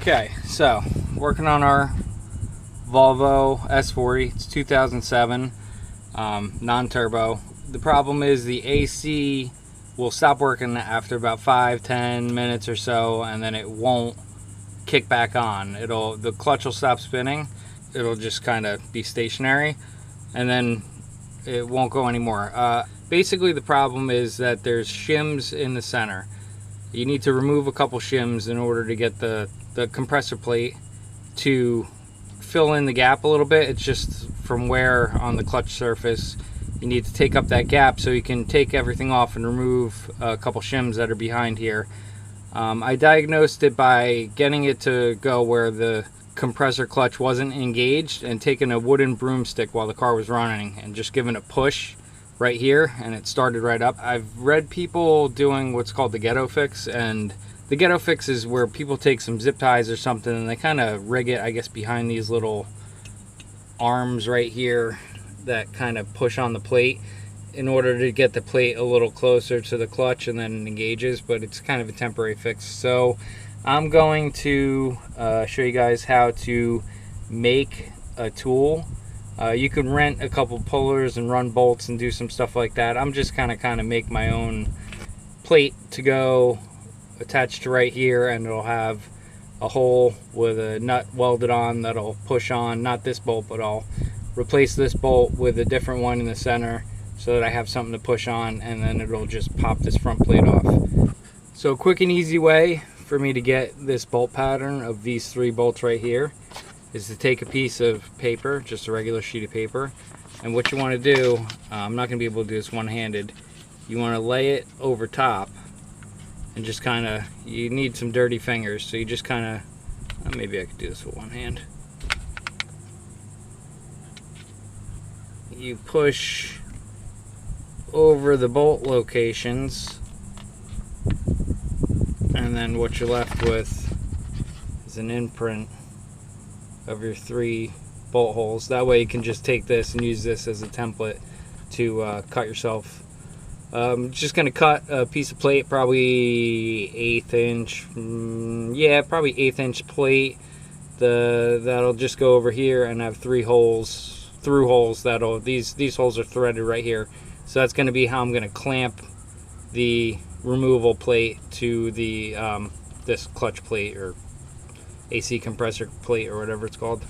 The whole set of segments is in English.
Okay, so working on our Volvo S40. It's 2007, non-turbo. The problem is the AC will stop working after about 5-10 minutes or so, and then it won't kick back on. The clutch will stop spinning. It'll just kind of be stationary, and then it won't go anymore. Basically, the problem is that there's shims in the center. You need to remove a couple shims in order to get the compressor plate to fill in the gap a little bit. It's just from where on the clutch surface you need to take up that gap, so you can take everything off and remove a couple shims that are behind here. I diagnosed it by getting it to go where the compressor clutch wasn't engaged and taking a wooden broomstick while the car was running and just giving a push right here, and it started right up. I've read people doing what's called the ghetto fix, and the ghetto fix is where people take some zip ties or something and they kind of rig it, I guess, behind these little arms right here that kind of push on the plate in order to get the plate a little closer to the clutch, and then it engages, but it's kind of a temporary fix. So I'm going to show you guys how to make a tool. You can rent a couple pullers and run bolts and do some stuff like that. I'm just kind of make my own plate to go attached to right here, and it'll have a hole with a nut welded on that'll push on, not this bolt, but I'll replace this bolt with a different one in the center so that I have something to push on, and then it'll just pop this front plate off. So a quick and easy way for me to get this bolt pattern of these 3 bolts right here is to take a piece of paper, just a regular sheet of paper, and what you want to do, I'm not going to be able to do this one-handed, you want to lay it over top and just kind of, you need some dirty fingers, so you just kind of, maybe I could do this with one hand. You push over the bolt locations, and then what you're left with is an imprint of your 3 bolt holes. That way you can just take this and use this as a template to cut yourself. Just gonna cut a piece of plate, probably 1/8 inch, yeah, probably 1/8 inch plate. That'll just go over here and have 3 holes, through holes. These holes are threaded right here. So that's gonna be how I'm gonna clamp the removable plate to the this clutch plate or AC compressor plate or whatever it's called.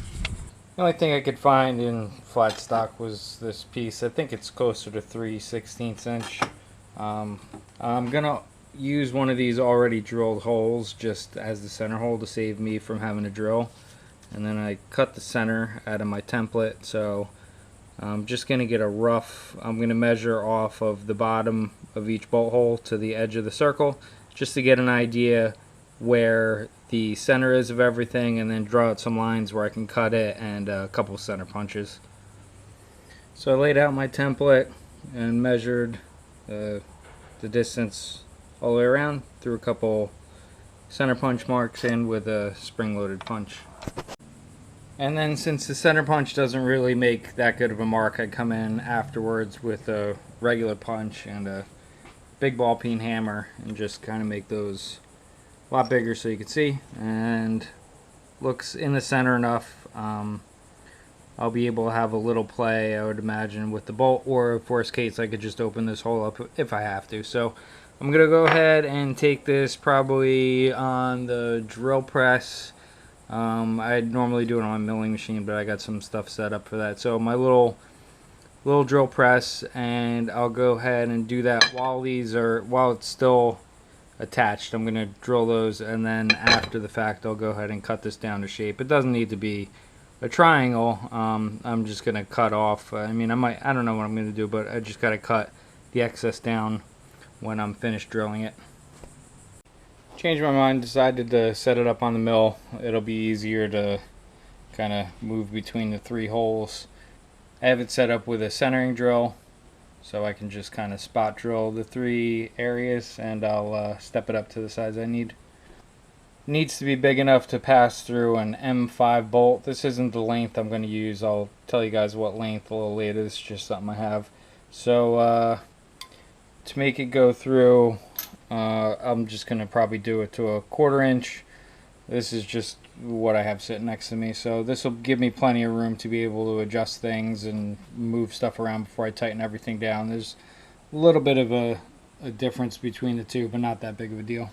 The only thing I could find in flat stock was this piece. I think it's closer to 3/16 inch. I'm gonna use one of these already drilled holes just as the center hole to save me from having to drill. And then I cut the center out of my template, so I'm just gonna get a rough, I'm gonna measure off of the bottom of each bolt hole to the edge of the circle just to get an idea where the center is of everything, and then draw out some lines where I can cut it, and a couple center punches. So I laid out my template and measured the distance all the way around, threw a couple center punch marks in with a spring-loaded punch. And then since the center punch doesn't really make that good of a mark, I come in afterwards with a regular punch and a big ball peen hammer and just kind of make those a lot bigger so you can see, and looks in the center enough. I'll be able to have a little play, I would imagine, with the bolt, or if worst case I could just open this hole up if I have to. So I'm gonna go ahead and take this probably on the drill press. I'd normally do it on a milling machine, but I got some stuff set up for that. So my little drill press, and I'll go ahead and do that while it's still attached. I'm gonna drill those, and then after the fact I'll go ahead and cut this down to shape. It doesn't need to be a triangle. I'm just gonna cut off, I mean, I don't know what I'm gonna do, but I just gotta cut the excess down when I'm finished drilling it. Changed my mind, decided to set it up on the mill. It'll be easier to kind of move between the 3 holes. I have it set up with a centering drill, so I can just kind of spot drill the 3 areas, and I'll step it up to the size I need. Needs to be big enough to pass through an M5 bolt. This isn't the length I'm going to use. I'll tell you guys what length a little later. This is just something I have. So to make it go through, I'm just going to probably do it to a 1/4 inch This is just what I have sitting next to me, so this will give me plenty of room to be able to adjust things and move stuff around before I tighten everything down. There's a little bit of a difference between the two, but not that big of a deal.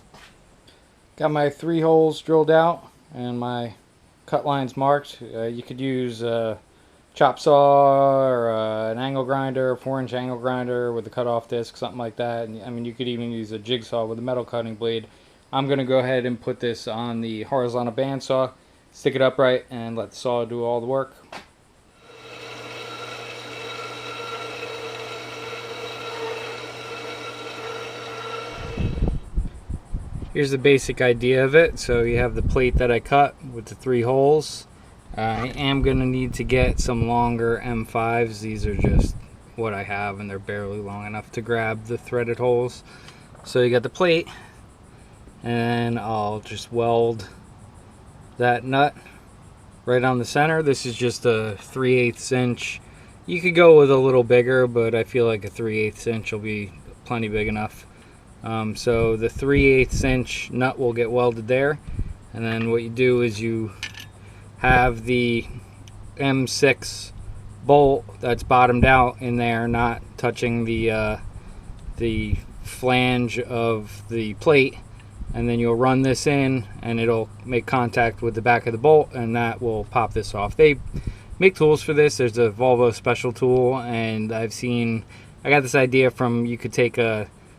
Got my 3 holes drilled out and my cut lines marked. You could use a chop saw or an angle grinder, a 4-inch angle grinder with a cutoff disc, something like that. And, I mean, you could even use a jigsaw with a metal cutting blade. I'm going to go ahead and put this on the horizontal bandsaw, stick it upright, and let the saw do all the work. Here's the basic idea of it. So you have the plate that I cut with the 3 holes. I am going to need to get some longer M5s. These are just what I have, and they're barely long enough to grab the threaded holes. So you got the plate, and I'll just weld that nut right on the center. This is just a 3/8 inch. You could go with a little bigger, but I feel like a 3/8 inch will be plenty big enough. So the 3/8 inch nut will get welded there, and then what you do is you have the M6 bolt that's bottomed out in there, not touching the flange of the plate, and then you'll run this in and it'll make contact with the back of the bolt, and that will pop this off. They make tools for this. There's a Volvo special tool, and I got this idea from, you could take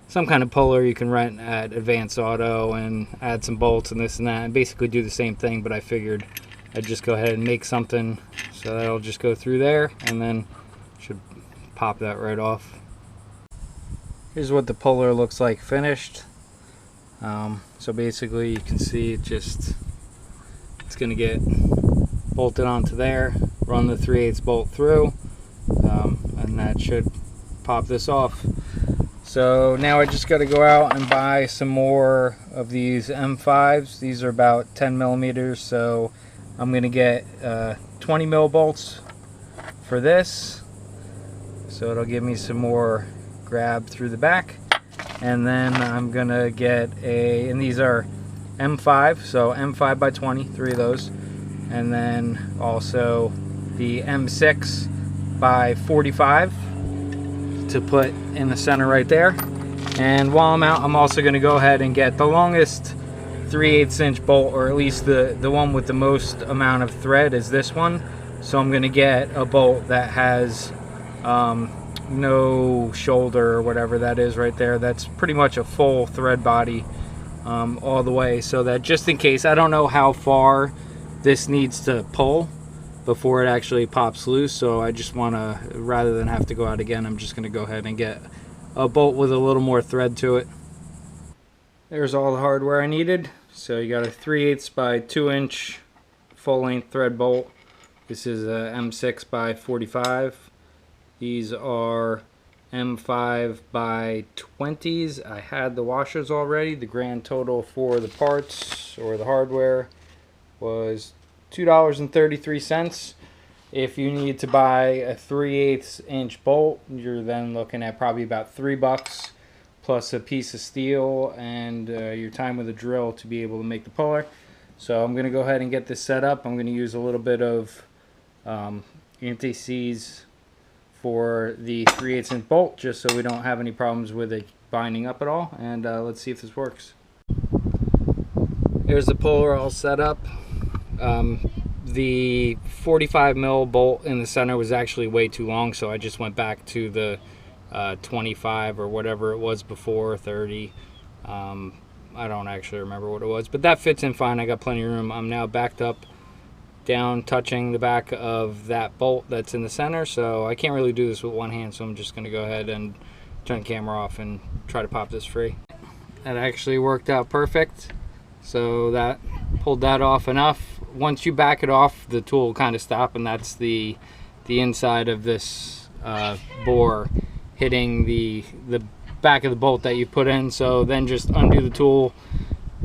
some kind of puller you can rent at Advanced Auto and add some bolts and this and that and basically do the same thing, but I figured I'd just go ahead and make something so that'll just go through there and then should pop that right off. Here's what the puller looks like finished. So basically you can see it's going to get bolted onto there, run the 3/8 bolt through, and that should pop this off. So now I just got to go out and buy some more of these M5s. These are about 10 millimeters, so I'm going to get 20 mil bolts for this. So it'll give me some more grab through the back. And then I'm going to get and these are M5, so M5 by 20, 3 of those. And then also the M6 by 45 to put in the center right there. And while I'm out, I'm also going to go ahead and get the longest 3/8 inch bolt, or at least the one with the most amount of thread is this one. So I'm going to get a bolt that has no shoulder or whatever that is right there. That's pretty much a full thread body all the way, so that just in case, I don't know how far this needs to pull before it actually pops loose, so I just want to, rather than have to go out again, I'm just going to go ahead and get a bolt with a little more thread to it. There's all the hardware I needed. So you got a 3/8 by 2 inch full length thread bolt. This is a M6 by 45. These are M5 by 20s. I had the washers already. The grand total for the parts or the hardware was $2.33. If you need to buy a 3/8 inch bolt, you're then looking at probably about $3 plus a piece of steel and your time with a drill to be able to make the puller. So I'm going to go ahead and get this set up. I'm going to use a little bit of anti-seize for the 3/8 inch bolt, just so we don't have any problems with it binding up at all. And let's see if this works. Here's the puller all set up. The 45 mil bolt in the center was actually way too long, so I just went back to the 25 or whatever it was before, 30. I don't actually remember what it was, but that fits in fine. I got plenty of room. I'm now backed up down, touching the back of that bolt that's in the center, so I can't really do this with one hand, so I'm just going to go ahead and turn the camera off and try to pop this free. That actually worked out perfect, so that pulled that off enough. Once you back it off, the tool will kind of stop, and that's the inside of this bore hitting the back of the bolt that you put in. So then just undo the tool,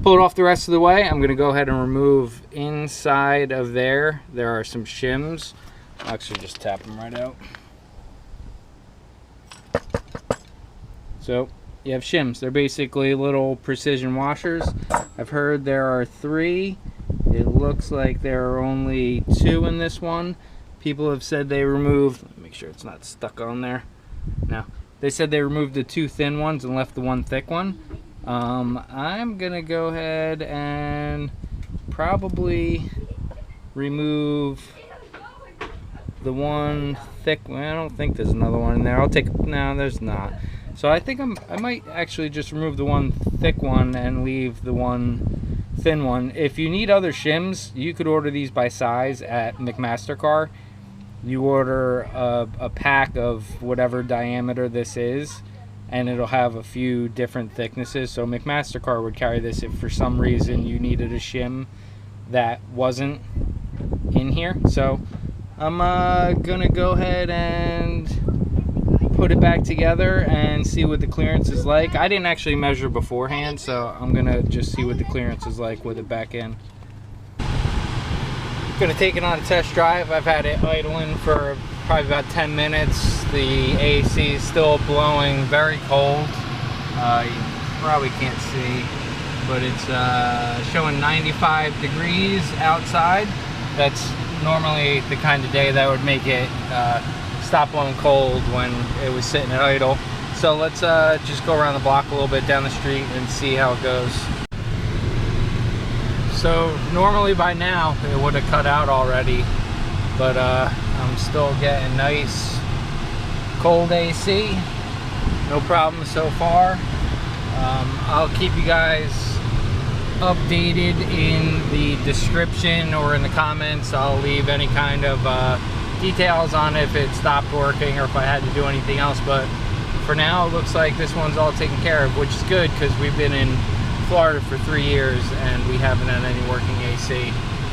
pull it off the rest of the way. I'm going to go ahead and remove inside of there. There are some shims. I'll actually just tap them right out. So you have shims. They're basically little precision washers. I've heard there are 3 It looks like there are only 2 in this one. People have said they removed, let me make sure it's not stuck on there. No, they said they removed the 2 thin ones and left the 1 thick one. I'm gonna go ahead and probably remove the 1 thick one. I don't think there's another one in there. I'll take, no, there's not. So I think I might actually just remove the 1 thick one and leave the 1 thin one. If you need other shims, you could order these by size at McMaster-Carr. You order a pack of whatever diameter this is, and it'll have a few different thicknesses. So McMaster-Carr would carry this if for some reason you needed a shim that wasn't in here. So I'm gonna go ahead and put it back together and see what the clearance is like. I didn't actually measure beforehand, so I'm gonna just see what the clearance is like with it back in. Gonna take it on a test drive. I've had it idling for probably about 10 minutes. The AC is still blowing very cold. You probably can't see, but it's showing 95 degrees outside. That's normally the kind of day that would make it stop blowing cold when it was sitting at idle. So let's just go around the block a little bit down the street and see how it goes. So normally by now it would have cut out already, but I'm still getting nice cold AC. No problem so far. I'll keep you guys updated in the description or in the comments. I'll leave any kind of details on if it stopped working or if I had to do anything else, but for now it looks like this one's all taken care of, which is good because we've been in Florida for 3 years and we haven't had any working AC.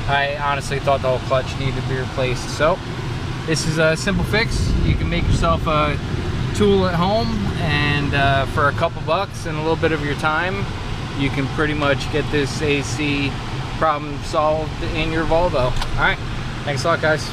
I honestly thought the whole clutch needed to be replaced. So this is a simple fix. You can make yourself a tool at home, and for a couple bucks and a little bit of your time, you can pretty much get this AC problem solved in your Volvo. All right, thanks a lot, guys.